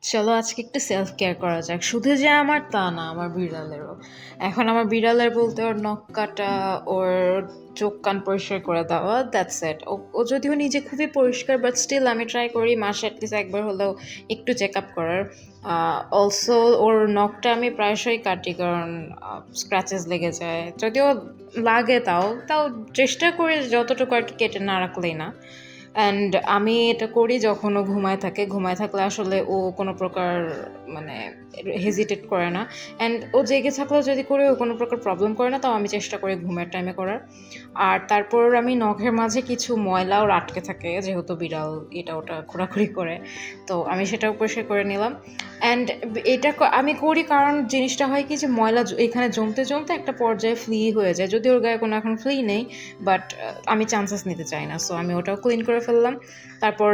চলো আজকে একটু সেলফ কেয়ার করা যাক। শুধু যে আমার তা না, আমার বিড়ালেরও। এখন আমার বিড়ালের বলতে ওর নখ কাটা, ওর চোখ কান পরিষ্কার করে দেওয়া, দ্যাটস ইট। ও যদিও নিজে খুবই পরিষ্কার, বাট স্টিল আমি ট্রাই করি মাসে অ্যাটলিস্ট একবার হলেও একটু চেক আপ করার। অলসো ওর নখটা আমি প্রায়শই কাটি, কারণ স্ক্র্যাচেস লেগে যায়। যদিও লাগে, তাও তাও চেষ্টা করি যতটুকু আর কি কেটে না রাখলেই না। অ্যান্ড আমি এটা করি যখন ও ঘুমায় থাকে। ঘুমায় থাকলে আসলে ও কোনো প্রকার মানে হেজিটেট করে না। অ্যান্ড ও জেগে থাকলেও যদি করে ও কোনো প্রকার প্রবলেম করে না, তাও আমি চেষ্টা করি ঘুমের টাইমে করার। আর তারপর আমি নখের মাঝে কিছু ময়লাও আটকে থাকে, যেহেতু বিড়াল এটা ওটা ঘোরাঘুরি করে, তো আমি সেটাও পরিষ্কার করে নিলাম। অ্যান্ড এটা আমি করি কারণ জিনিসটা হয় কি, যে ময়লা এখানে জমতে জমতে একটা পর্যায়ে ফ্লি হয়ে যায়। যদি ওর গায়ে কোনো এখন ফ্লি নেই, বাট আমি চান্সেস নিতে চাই না, সো আমি ওটাও ক্লিন করে ফেললাম। তারপর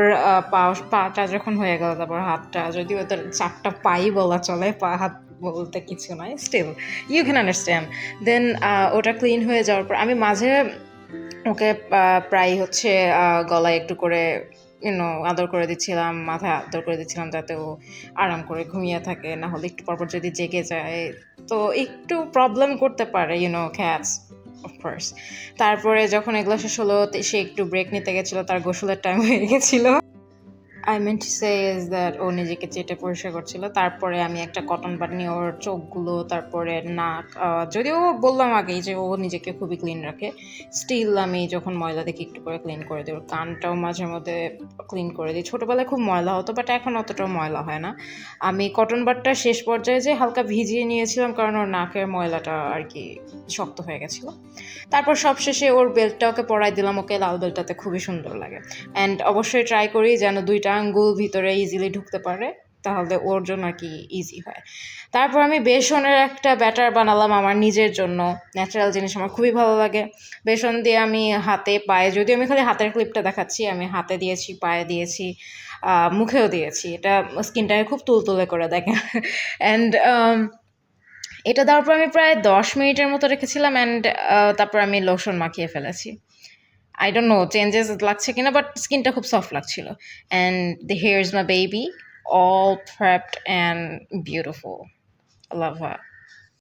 পাটা যখন হয়ে গেল, তারপর হাতটা, যদিও ওদের 4টা পাই বলা চলে, পা হাত বলতে কিছু নয়, স্টিল ইউ ক্যান আন্ডারস্ট্যান্ড। দেন ওটা ক্লিন হয়ে যাওয়ার পর আমি মাঝে ওকে প্রায় হচ্ছে গলায় একটু করে আদর করে দিচ্ছিলাম, মাথায় আদর করে দিচ্ছিলাম, যাতে ও আরাম করে ঘুমিয়ে থাকে। না হলে একটু পরপর যদি জেগে যায় তো একটু প্রবলেম করতে পারে, ক্যাটস অফকোর্স। তারপরে যখন এগুলো শেষ হলো, সে একটু ব্রেক নিতে গেছিলো, তার গোসলের টাইম হয়ে গেছিলো। I mean to say is that ও নিজেকে চেটে পরিষ্কার করছিল। তারপরে আমি একটা কটন বাড নিয়ে ওর চোখগুলো, তারপরে নাক, যদিও বললাম আগেই যে ও নিজেকে খুবই ক্লিন রাখে, স্টিল আমি যখন ময়লা দেখি একটু করে ক্লিন করে দিই। ওর কানটাও মাঝে মধ্যে ক্লিন করে দিই। ছোটোবেলায় খুব ময়লা হতো, বাট এখন অতটাও ময়লা হয় না। আমি কটন বাডটা শেষ পর্যায়ে যে হালকা ভিজিয়ে নিয়েছিলাম, কারণ ওর নাকের ময়লাটা আর কি শক্ত হয়ে গেছিলো। তারপর সবশেষে ওর বেল্টটা ওকে পরাই দিলাম। ওকে লাল বেল্টটাতে খুবই সুন্দর লাগে। অ্যান্ড অবশ্যই ট্রাই করি যেন 2টা আঙ্গুল ভিতরে ইজিলি ঢুকতে পারে, তাহলে ওর জন্য আর কি ইজি হয়। তারপর আমি বেসনের একটা ব্যাটার বানালাম আমার নিজের জন্য। ন্যাচারাল জিনিস আমার খুবই ভালো লাগে। বেসন দিয়ে আমি হাতে, পায়ে, যদিও আমি খালি হাতের ক্লিপটা দেখাচ্ছি, আমি হাতে দিয়েছি, পায়ে দিয়েছি, মুখেও দিয়েছি। এটা স্কিনটাকে খুব তুলতুলে করে দেখে। অ্যান্ড এটা দেওয়ার পর আমি প্রায় 10 মিনিটের মতো রেখেছিলাম। অ্যান্ড তারপর আমি লোশন মাখিয়ে ফেলেছি। আই ডোন্ট নো চেঞ্জেস লাগছে কিনা, বাট স্কিনটা খুব সফট লাগছিল। And here is my baby, all prepped and beautiful. I love her.